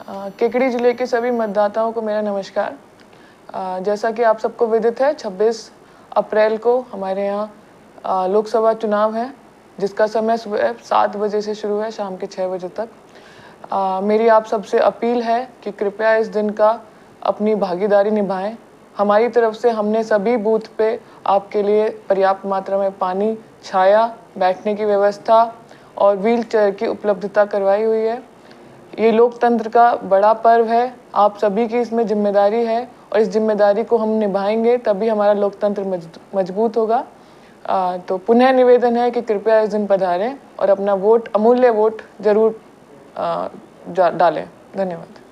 केकड़ी जिले के सभी मतदाताओं को मेरा नमस्कार। जैसा कि आप सबको विदित है, 26 अप्रैल को हमारे यहाँ लोकसभा चुनाव है, जिसका समय सुबह 7 बजे से शुरू है, शाम के 6 बजे तक। मेरी आप सबसे अपील है कि कृपया इस दिन का अपनी भागीदारी निभाएं। हमारी तरफ से हमने सभी बूथ पे आपके लिए पर्याप्त मात्रा में पानी, छाया, बैठने की व्यवस्था और व्हील चेयर की उपलब्धता करवाई हुई है। ये लोकतंत्र का बड़ा पर्व है, आप सभी की इसमें जिम्मेदारी है और इस जिम्मेदारी को हम निभाएंगे, तभी हमारा लोकतंत्र मजबूत होगा। तो पुनः निवेदन है कि कृपया इस दिन पधारें और अपना वोट, अमूल्य वोट जरूर डालें। धन्यवाद।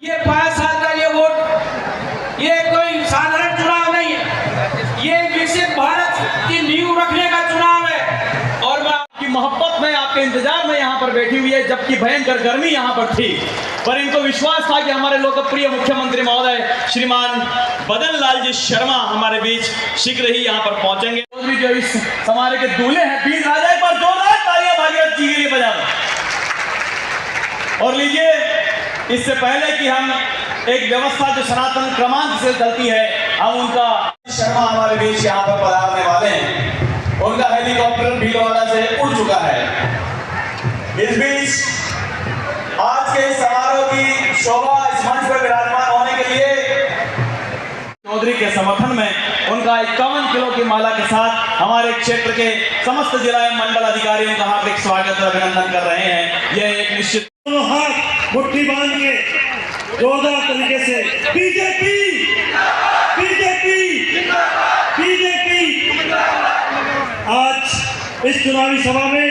ये 5 साल का ये वोट, ये कोई साधारण चुनाव नहीं है, ये विकसित भारत की नींव रखने का चुनाव है। और मैं आपकी मोहब्बत में, आपके इंतजार में यहाँ पर बैठी हुई है, जबकि भयंकर गर्मी यहाँ पर थी, पर इनको विश्वास था कि हमारे लोकप्रिय मुख्यमंत्री महोदय श्रीमान बदन लाल जी शर्मा हमारे बीच शीघ्र ही यहाँ पर पहुंचेंगे। जो इस समारोह के दूल्हे हैं, वीर राजा, पर जोरदार तालियां भागीरथ जी के लिए बजा और लीजिए। इससे पहले कि हम एक व्यवस्था जो सनातन क्रमांक से चलती है, हम उनका शर्मा हमारे बीच यहाँ पर पधारने वाले हैं। उनका हेलीकॉप्टर भीलवाड़ा से उड़ चुका है। इस बीच आज के समारोह की शोभा इस मंच पर विराजमान होने के लिए चौधरी के समर्थन में उनका 51 किलो की माला के साथ हमारे क्षेत्र के समस्त जिला एवं मंडल अधिकारियों का हार्दिक स्वागत और अभिनंदन कर रहे हैं। यह एक निश्चित हाथ मुट्ठी बांध के जोरदार तरीके से बीजेपी बीजेपी बीजेपी। आज इस चुनावी सभा में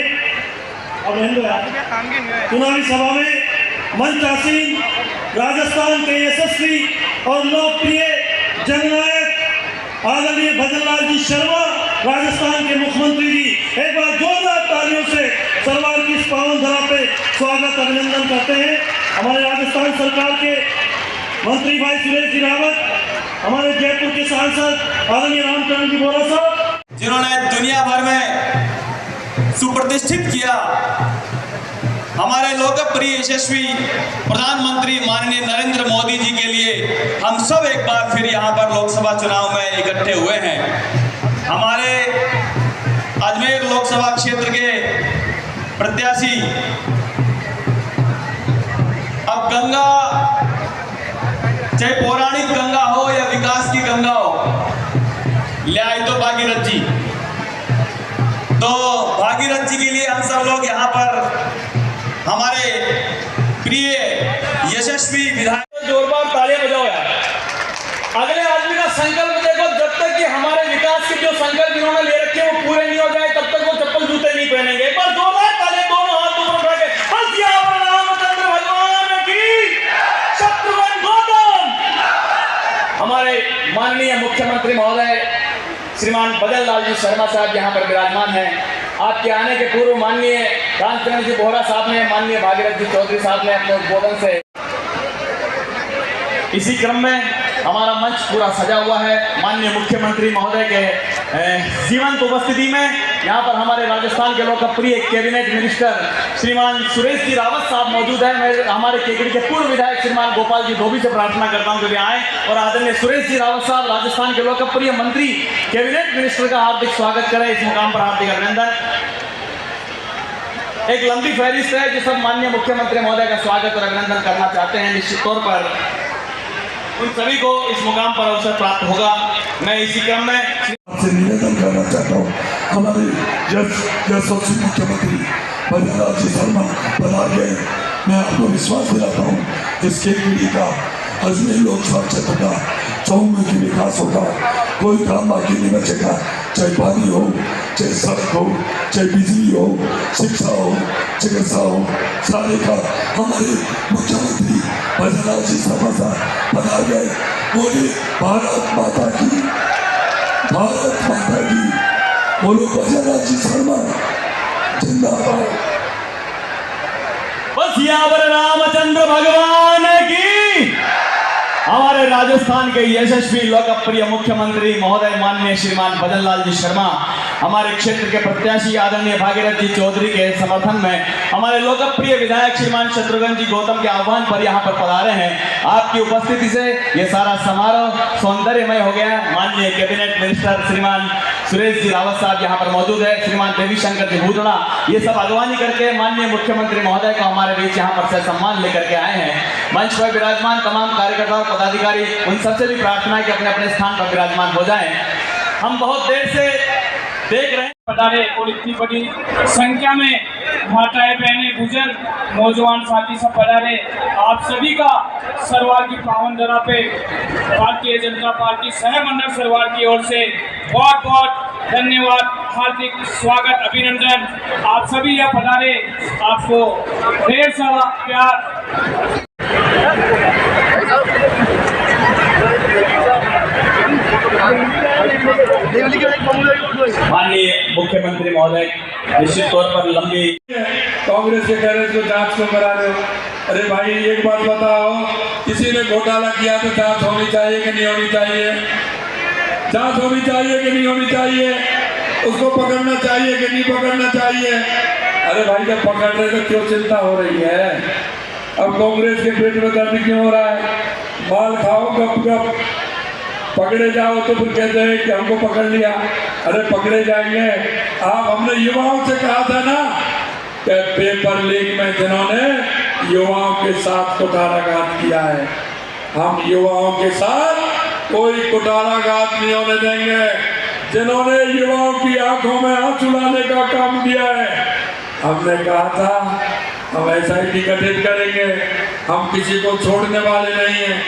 मंच आसीन राजस्थान के यशस्वी और लोकप्रिय जननायक आदरणीय भजनलाल जी शर्मा, राजस्थान के मुख्यमंत्री जी, एक बार जोरदार तालियों से सरवार की इस पावन धरा पे स्वागत अभिनंदन करते हैं। हमारे राजस्थान सरकार के मंत्री भाई सुरेश जी रावत, हमारे जयपुर के सांसद आदरणीय रामचंद्र जी बोरा साहब, जिन्होंने दुनिया भर में सुप्रतिष्ठित किया हमारे लोकप्रिय यशस्वी प्रधानमंत्री माननीय नरेंद्र मोदी जी के लिए हम सब एक बार फिर यहाँ पर लोकसभा चुनाव में इकट्ठे हुए हैं। हमारे अजमेर लोकसभा क्षेत्र के प्रत्याशी अब गंगा, चाहे पौराणिक गंगा हो या विकास की गंगा हो, ले आए तो भागीरथ जी। तो भागीरथ जी के लिए हम सब लोग यहाँ पर हमारे प्रिय यशस्वी विधायक जोरदार तालियां बजाओ यार। अगले आदमी का संकल्प देखो, जब तक कि हमारे विकास के जो संकल्प इन्होंने ले रखे वो पूरे नहीं हो जाए, तब तक वो चप्पल जूते नहीं पहनेंगे। पर जोरदार तालियां, दोनों हाथ ऊपर उठा के रामचंद्र भगवान की, शत्रुघ्न गौतम। हमारे माननीय मुख्यमंत्री महोदय श्रीमान बदन लाल जी शर्मा साहब यहाँ पर विराजमान हैं। आपके आने के पूर्व माननीय रामचंद्र जी बोहरा साहब ने, माननीय भागीरथ जी चौधरी साहब ने अपने उद्बोधन से, इसी क्रम में हमारा मंच पूरा सजा हुआ है। माननीय मुख्यमंत्री महोदय के जीवंत उपस्थिति में यहाँ पर हमारे राजस्थान के लोकप्रिय कैबिनेट मिनिस्टर श्रीमान सुरेश जी रावत साहब मौजूद हैं। मैं हमारे केकड़ी के पूर्व विधायक श्रीमान गोपाल जी धोबी से प्रार्थना करता हूँ कि वे आए और आदरणीय सुरेश जी रावत साहब, राजस्थान के लोकप्रिय मंत्री, कैबिनेट मिनिस्टर का हार्दिक स्वागत करें। इस मुकाम पर हार्दिक अभिनंदन। एक लंबी फहरिस्त है जो सब माननीय मुख्यमंत्री महोदय का स्वागत और अभिनंदन करना चाहते हैं। निश्चित तौर पर उन सभी को इस मुकाम पर अवसर प्राप्त होगा। मैं इसी क्रम में आपसे निवेदन करना चाहता हूँ, हमारे यशस्वी मुख्यमंत्री भजनलाल जी शर्मा पधार गए। मैं आपको विश्वास दिलाता हूँ इस केकड़ी का, अजमेर लोकसभा क्षेत्र का चौमुखी विकास होगा। कोई काम बाकी नहीं बचेगा, चाहे पानी हो, चाहे सड़क हो, चाहे बिजली हो, शिक्षा हो, चिकित्सा हो, सारे का हमारे मुख्यमंत्री भजनलाल भजनलाल जी शर्मा साहब पधार गए। बोले भारत माता की, भारत माता की। बोलो भजनलाल जी शर्मा जिंदाबाद। बस सियावर रामचंद्र भगवान की। हमारे राजस्थान के यशस्वी लोकप्रिय मुख्यमंत्री महोदय माननीय श्रीमान भजनलाल जी शर्मा हमारे क्षेत्र के प्रत्याशी आदरणीय भागीरथ जी चौधरी के समर्थन में हमारे लोकप्रिय विधायक श्रीमान शत्रुघ्न जी गौतम के आह्वान पर यहाँ पर पधारे हैं। आपकी उपस्थिति से ये सारा समारोह सौंदर्यमय हो गया। माननीय कैबिनेट मिनिस्टर श्रीमान सुरेश जी रावत साहब यहाँ पर मौजूद है, श्रीमान देवी शंकर जी भूतड़ा, ये सब अगवानी करके माननीय मुख्यमंत्री महोदय को हमारे बीच यहाँ पर से सम्मान लेकर के आए हैं। मंच पर विराजमान तमाम कार्यकर्ता पदाधिकारी, उन सबसे भी प्रार्थना है कि अपने अपने स्थान पर विराजमान हो जाएं। हम बहुत देर से देख रहे हैं पधारे और इतनी बड़ी संख्या में माताएं, बहनें, बुजुर्ग, नौजवान साथी सब पधारे। आप सभी का सरवार की पावन धरा पे भारतीय जनता पार्टी सहमंडल सरवार की ओर से बहुत बहुत धन्यवाद, हार्दिक स्वागत, अभिनंदन। आप सभी यहाँ पधारे, आपको ढेर सारा प्यार। माननीय मुख्यमंत्री महोदय निश्चित तौर पर लंबी कांग्रेस के कह रहे को जांच क्यों करा रहे हो? अरे भाई एक बात बताओ, किसी ने घोटाला किया तो जांच होनी चाहिए कि नहीं होनी चाहिए? जांच होनी चाहिए कि नहीं होनी चाहिए? उसको पकड़ना चाहिए कि नहीं पकड़ना चाहिए? अरे भाई जब पकड़ रहे तो क्यों चिंता हो रही है? अब कांग्रेस के पेट में दर्द क्यों हो रहा है? माल खाओ गप गप, पकड़े जाओ तो फिर कहते हैं कि हमको पकड़ लिया। अरे पकड़े जाएंगे। आप हमने युवाओं से कहा था ना कि पेपर लीक में जिन्होंने युवाओं के साथ कुठाराघात किया है, हम युवाओं के साथ कोई कुठाराघात नहीं होने देंगे। जिन्होंने युवाओं की आंखों में आंसू लाने का काम किया है, हमने कहा था हम ऐसा ही टिकट करेंगे, हम किसी को छोड़ने वाले नहीं हैं।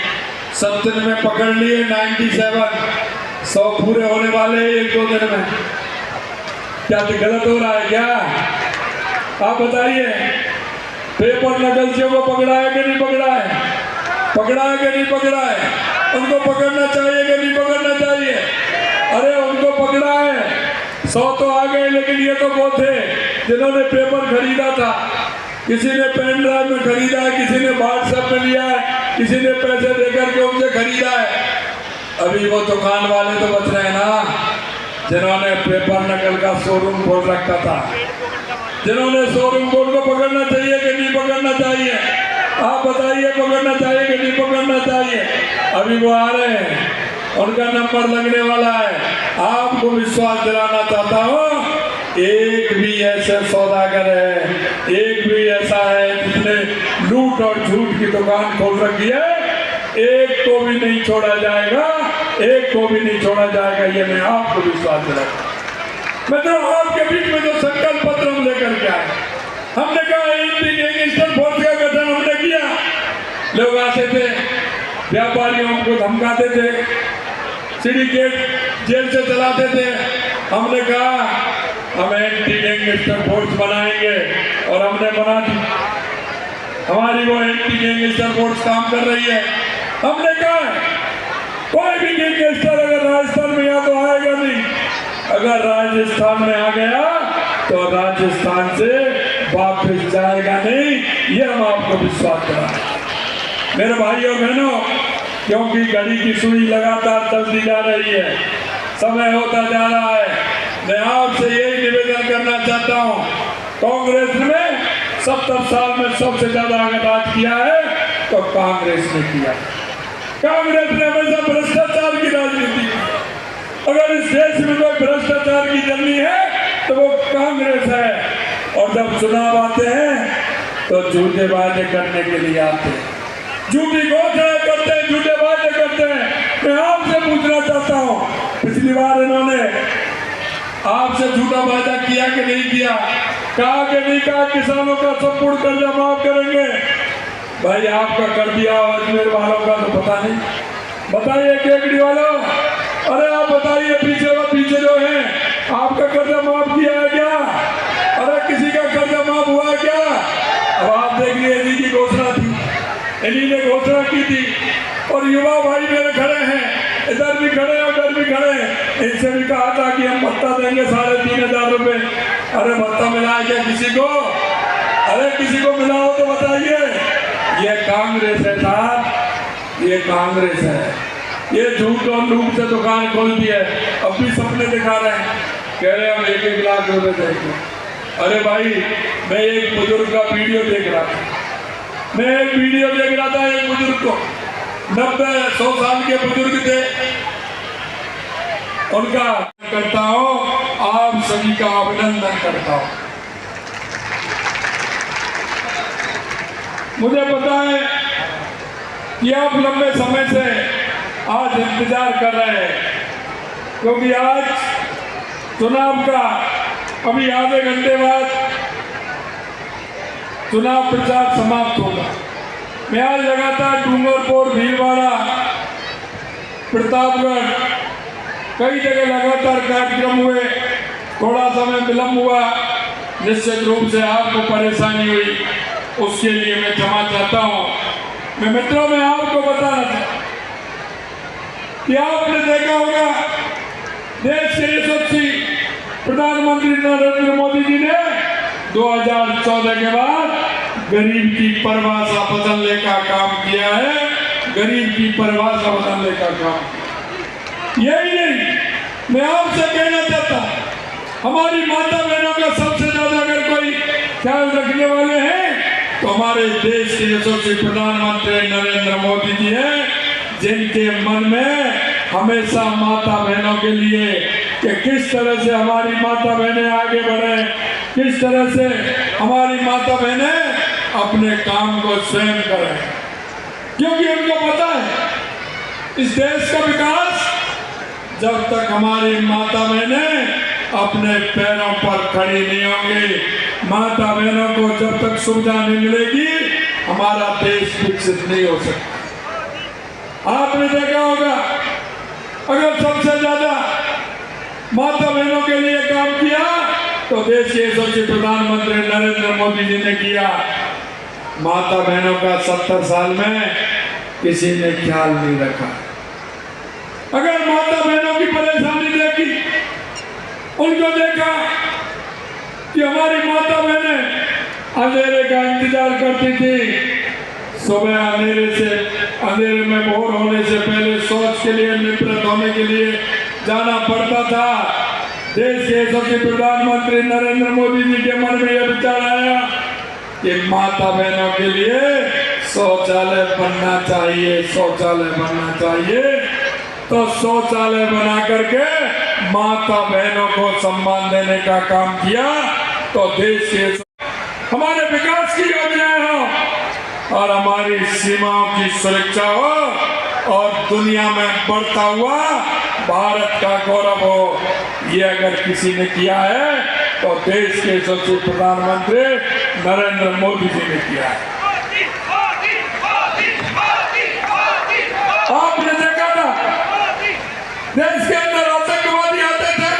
70 में पकड़ लिए, 97, 100 पूरे होने वाले एक दो दिन में। क्या गलत हो रहा है क्या? आप बताइए। पेपर नकलचियों को पकड़ा है कि नहीं पकड़ा है? पकड़ा है कि नहीं पकड़ा है? उनको पकड़ना चाहिए कि नहीं पकड़ना चाहिए? अरे उनको पकड़ा है। 100 तो आ गए, लेकिन ये तो वो थे जिन्होंने पेपर खरीदा था। किसी ने पेन ड्राइव में खरीदा है, किसी ने व्हाट्सएप में लिया है, किसी ने पैसे देकर के उनसे खरीदा है। अभी वो दुकान वाले तो बच रहे हैं ना, जिन्होंने पेपर नकल का शोरूम खोल रखा था। जिन्होंने शोरूम खोल को पकड़ना चाहिए कि नहीं पकड़ना चाहिए? आप बताइए, पकड़ना चाहिए कि नहीं पकड़ना चाहिए? अभी वो आ रहे हैं, उनका नंबर लगने वाला है। आपको विश्वास दिलाना चाहता हूँ, एक भी ऐसे सौदागर है, एक भी ऐसा है जिसने लूट और झूठ की दुकान खोल रखी है, एक को भी नहीं छोड़ा जाएगा, एक को भी नहीं छोड़ा जाएगा। ये मैं आपको विश्वास दिलाता हूं। मैं तो आपके बीच में जो संकल्प पत्र हम लेकर के आए, हमने कहा एंटी गैंगस्टर फोर्स का गठन हमने किया। लोग आते थे, व्यापारियों को धमकाते थे, सिंडिकेट जेल से चलाते थे। हमने कहा हम एंटी गैंगस्टर फोर्स बनाएंगे और हमने बना दी। हमारी वो एंटी गैंगस्टर फोर्स काम कर रही है। हमने कहा कोई भी गैंगस्टर अगर राजस्थान में या तो आएगा नहीं, अगर राजस्थान में आ गया तो राजस्थान से वापस जाएगा नहीं। ये हम आपको विश्वास कराएं मेरे भाई और बहनों, क्योंकि घड़ी की सुई लगातार चलती जा रही है, समय होता जा रहा है। मैं आपसे यही निवेदन करना चाहता हूँ, कांग्रेस ने 70 साल में सबसे ज्यादा अगर राज किया है तो कांग्रेस ने किया। कांग्रेस ने हमेशा भ्रष्टाचार की राजनीति की। अगर इस देश में कोई भ्रष्टाचार की जर्नी है तो वो कांग्रेस है। और जब चुनाव आते हैं तो झूठे वादे करने के लिए आते हैं, झूठी घोषणाएं करते हैं, झूठे वादे करते हैं। मैं आपसे पूछना चाहता हूँ, पिछली बार इन्होंने आपसे झूठा वादा किया कि नहीं किया? कहा कि नहीं कहा किसानों का संपूर्ण कर्जा माफ करेंगे? भाई आपका कर दिया, अजमेर वालों का तो पता नहीं। बताइए केकड़ी वालों, अरे आप बताइए, पीछे जो है आपका कर्जा माफ किया है क्या? अरे किसी का कर्जा माफ हुआ है क्या? अब आप देख लीजिए, जी की घोषणा थी, इन्हीं ने घोषणा की थी। और युवा भाई मेरे खड़े हैं, इधर भी खड़े हैं उधर भी खड़े हैं, इनसे भी कहा था कि हम भत्ता देंगे 3,500 रुपये। अरे भत्ता मिला है क्या किसी को? अरे किसी को मिला हो तो बताइए। ये कांग्रेस है साहब, ये कांग्रेस है। ये झूठ और लूट से दुकान खोल दी है, अब भी सपने दिखा रहे हैं, कह रहे हैं हम 1-1 लाख रुपए देंगे। अरे भाई मैं एक बुजुर्ग का वीडियो देख रहा था, एक बुजुर्ग को 90-100 साल के बुजुर्ग थे, उनका करता हूँ, आप सभी का अभिनंदन करता हूँ। मुझे पता है कि आप लंबे समय से आज इंतजार कर रहे हैं, क्योंकि आज चुनाव का अभी आधे घंटे बाद चुनाव प्रचार समाप्त होगा। मैं आज लगातार डूंगरपुर, भीलवाड़ा, प्रतापगढ़ कई जगह लगातार कार्यक्रम हुए, थोड़ा समय विलंब हुआ, निश्चित रूप से आपको परेशानी हुई, उसके लिए मैं क्षमा चाहता हूँ। मैं मित्रों में आपको बताना चाहता कि आपने देखा होगा देश के यशस्वी प्रधानमंत्री नरेंद्र मोदी जी ने 2014 के बाद गरीब की परिभाषा बदलने का काम किया है, गरीब की परिभाषा बदलने का काम किया। यही नहीं, मैं आपसे कहना चाहता हमारी माता बहनों का सबसे ज्यादा अगर कोई ख्याल रखने वाले हैं तो हमारे देश के यशस्वी प्रधानमंत्री नरेंद्र मोदी जी हैं, जिनके मन में हमेशा माता बहनों के लिए कि किस तरह से हमारी माता बहनें आगे बढ़े, किस तरह से हमारी माता बहनें अपने काम को स्वयं करें, क्योंकि उनको पता है इस देश का विकास जब तक हमारी माता बहनें अपने पैरों पर खड़ी नहीं होंगी, माता बहनों को जब तक सुविधा नहीं मिलेगी, हमारा देश विकसित नहीं हो सकता। आपने देखा होगा अगर सबसे ज्यादा माता बहनों के लिए काम किया तो देश के यशस्वी प्रधानमंत्री नरेंद्र मोदी जी ने किया। माता बहनों का 70 साल में किसी ने ख्याल नहीं रखा। अगर माता बहनों की परेशानी देखी, उनको देखा कि हमारी माता बहनें अंधेरे का इंतजार करती थी, सुबह अंधेरे में भोर होने से पहले शौच के लिए, निवृत्त होने के लिए जाना पड़ता था। देश के यशस्वी प्रधानमंत्री नरेंद्र मोदी जी के मन में यह विचार आया कि माता बहनों के लिए शौचालय बनना चाहिए, शौचालय बनना चाहिए। तो शौचालय बना करके माता बहनों को सम्मान देने का काम किया, तो देश के हमारे विकास की योजनाएं हो और हमारी सीमाओं की सुरक्षा हो और दुनिया में बढ़ता हुआ भारत का गौरव हो, ये अगर किसी ने किया है तो देश के यशस्वी प्रधानमंत्री नरेंद्र मोदी जी ने किया है। आपने देखा था देश के अंदर आतंकवादी आते थे,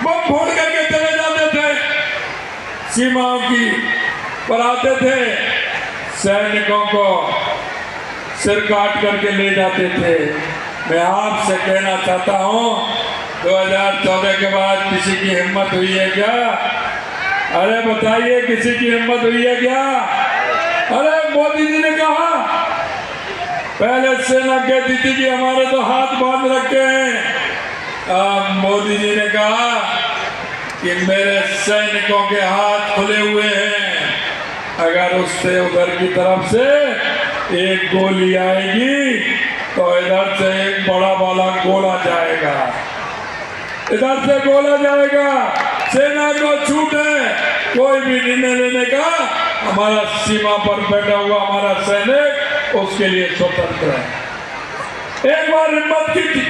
बम फोड़ करके चले जाते थे, सीमाओं की पर आते थे, सैनिकों को सिर काट करके ले जाते थे। मैं आपसे कहना चाहता हूं 2014 के बाद किसी की हिम्मत हुई है क्या? अरे बताइए, किसी की हिम्मत हुई है क्या? अरे मोदी जी ने कहा, पहले सेना कहती थी कि हमारे तो हाथ बांध रखे हैं, मोदी जी ने कहा कि मेरे सैनिकों के हाथ खुले हुए हैं, अगर उससे उधर की तरफ से एक गोली आएगी तो इधर से एक बड़ा वाला गोला जाएगा, इधर से गोला जाएगा। सेना को छूट है कोई भी निर्णय लेने का, हमारा सीमा पर बैठा हुआ हमारा सैनिक उसके लिए स्वतंत्र है। एक बार हिम्मत की थी,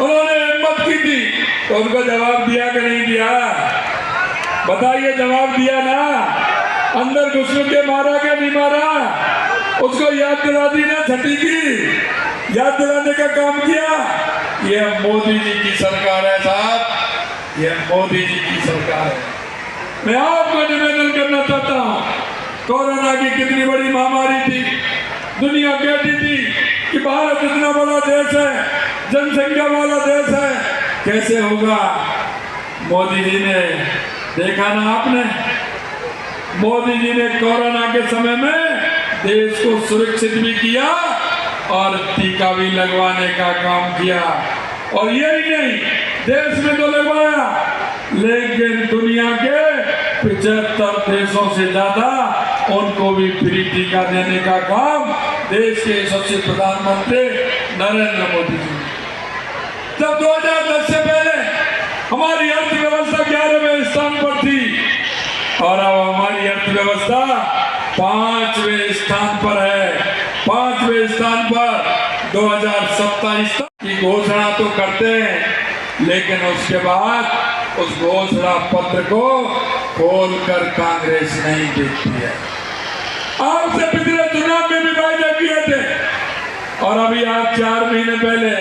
उन्होंने हिम्मत की थी तो उनको जवाब दिया कि नहीं दिया? बताइए, जवाब दिया ना? अंदर घुस के मारा क्या नहीं मारा? उसको याद दिला दी ना, छठी की याद दिलाने का काम किया। ये मोदी जी की सरकार है साहब, ये मोदी जी की सरकार है। मैं आपको निवेदन करना चाहता हूँ कोरोना की कितनी बड़ी महामारी थी। दुनिया कहती थी कि भारत इतना बड़ा देश है, जनसंख्या वाला देश है, कैसे होगा। मोदी जी ने देखा ना आपने, मोदी जी ने कोरोना के समय में देश को सुरक्षित भी किया और टीका भी लगवाने का काम किया। और यही नहीं, देश में तो लगवाया, लेकिन दुनिया के 75 देशों से ज्यादा उनको भी फ्री टीका देने का काम देश के यशस्वी प्रधानमंत्री नरेंद्र मोदी जी ने। जब 2010 से पहले हमारी अर्थव्यवस्था 11वें स्थान पर थी और अब हमारी अर्थव्यवस्था 5वें स्थान पर है। 5वें स्थान पर 2027 की घोषणा तो करते हैं, लेकिन उसके बाद उस घोषणा पत्र को खोलकर कांग्रेस नहीं देखती है। आपसे पिछले चुनाव में भी वायदे किए थे और अभी आज 4 महीने पहले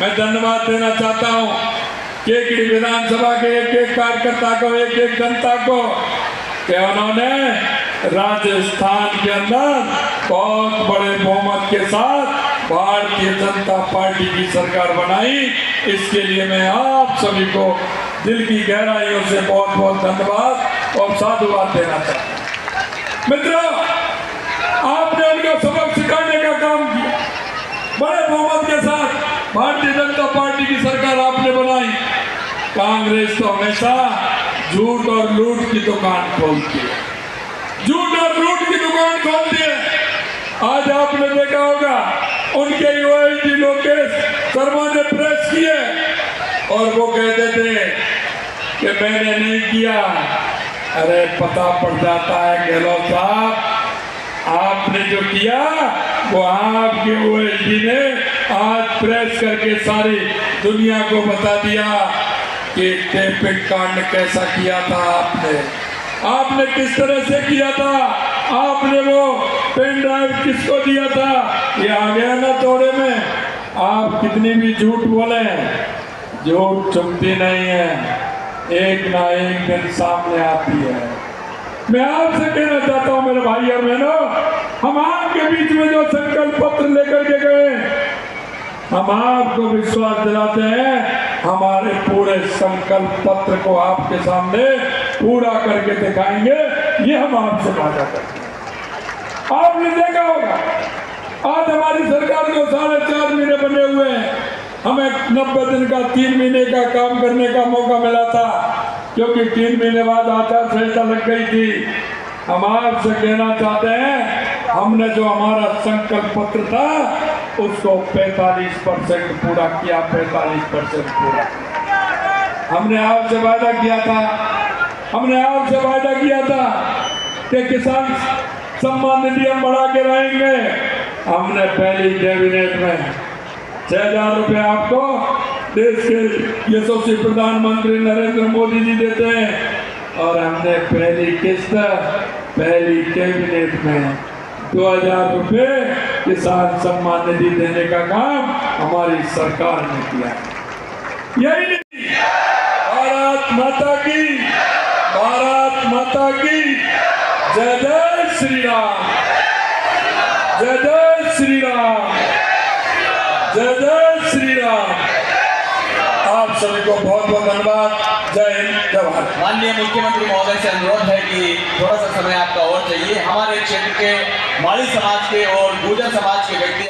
मैं धन्यवाद देना चाहता हूं केकड़ी विधानसभा के एक कार्यकर्ता को, एक जनता को, कि उन्होंने राजस्थान के अंदर बहुत बड़े बहुमत के साथ भारतीय जनता पार्टी की सरकार बनाई। इसके लिए मैं आप सभी को दिल की गहराइयों से बहुत बहुत धन्यवाद और साधुवाद देना चाहता हूं। मित्रों, आपने उनको सबक सिखाने का काम किया। बड़े बहुमत के साथ भारतीय जनता पार्टी की सरकार आपने बनाई। कांग्रेस तो हमेशा झूठ और लूट की दुकान खोलती है, झूठ और लूट की दुकान खोलती है। आज आपने देखा होगा उनके OIG लोकेश शर्मा ने प्रेस किए और वो कहते थे कि मैंने नहीं किया। अरे पता पड़ जाता है गहलोत साहब, आपने जो किया वो आपके OIG ने आज प्रेस करके सारी दुनिया को बता दिया कि टेपिंग कांड कैसा किया था आपने किस तरह से किया था, आपने वो पेन ड्राइव किसको दिया था, ये आ गया ना तोड़े में। आप कितनी भी झूठ बोले, झूठ चुपती नहीं है, एक ना एक दिन सामने आती है। मैं आपसे कहना चाहता हूँ मेरे भाई और बहनों, हम आपके बीच में जो संकल्प पत्र लेकर के गए, हम आपको विश्वास दिलाते हैं हमारे पूरे संकल्प पत्र को आपके सामने पूरा करके दिखाएंगे। ये हम आपसे वादा करते हैं। आपने देखा होगा आज हमारी सरकार को 4.5 महीने बने हुए हैं। हमें 90 दिन का 3 महीने का काम करने का मौका मिला था, क्योंकि 3 महीने बाद आचार संहिता लग गई थी। हम आपसे कहना चाहते हैं, हमने जो हमारा संकल्प पत्र था उसको 45% पूरा किया, 45% पूरा किया। हमने आपसे वादा किया था कि किसान सम्मान निधि हम बढ़ा के रहेंगे। हमने पहली कैबिनेट में 6,000 रुपये आपको देश के यशस्वी प्रधानमंत्री नरेंद्र मोदी जी देते हैं, और हमने पहली किस्त पहली कैबिनेट में 2,000 रुपये किसान सम्मान निधि देने का काम हमारी सरकार ने किया। यही नहीं, भारत माता की जय जय श्री राम, जय जय श्री राम, जय जय श्री राम। आप सभी को बहुत बहुत धन्यवाद। जय हिंद, जय भारत। माननीय मुख्यमंत्री महोदय से अनुरोध है कि थोड़ा सा समय आपका और चाहिए। हमारे क्षेत्र के माली समाज के और गुर्जर समाज के व्यक्ति